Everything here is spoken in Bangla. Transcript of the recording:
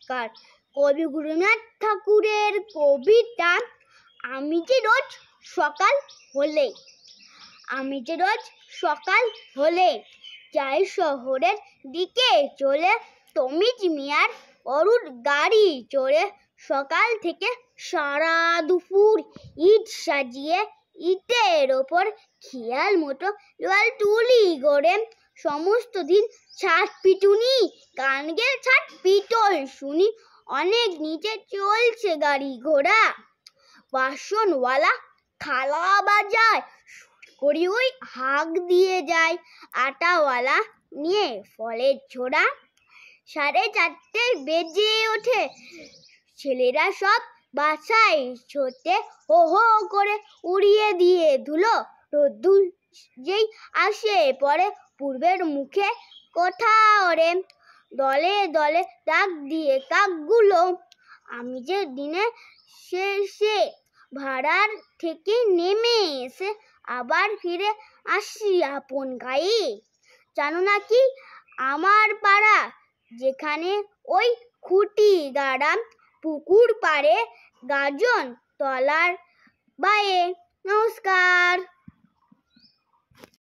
নমস্কার। কবি গুরুনাথ ঠাকুরের কবিতা আমি যে রোজ সকাল হলে যাই শহরের দিকে চলে তমিজ মিয়ার অরুণ গাড়ি চড়ে। সকাল থেকে সারা দুপুর ইট সাজিয়ে ইটের ওপর খেয়াল মতো লাল তুলি গড়ে। সমস্ত দিন ছাট পিটুনি, গান গেয়ে ছাট পিটল শুনি। অনেক নিচে চলছে গাড়ি ঘোড়া, বাসনওয়ালা থালা বাজায়, করি ওই হাঁক দিয়ে যায়। আটাওয়ালা নিয়ে ফলের ঝোড়া। 4:30 বেজে ওঠে, ছেলেরা সব বাসায় ছোটে। হো হো করে উড়িয়ে দিয়ে ধুলো, রোদ্দুর যেই আসে পড়ে পূর্বের মুখে কথা ওরে। দলে দলে ডাক দিয়ে কাকগুলো, আমি যে দিনে শেষে ভাড়ার থেকে নেমে এসে আবার ফিরে আসি আপন গায়ে। জানো নাকি আমার পাড়া যেখানে ওই খুঁটি গাড়া, পুকুর পাড়ে গাজন তলার বায়ে। নমস্কার।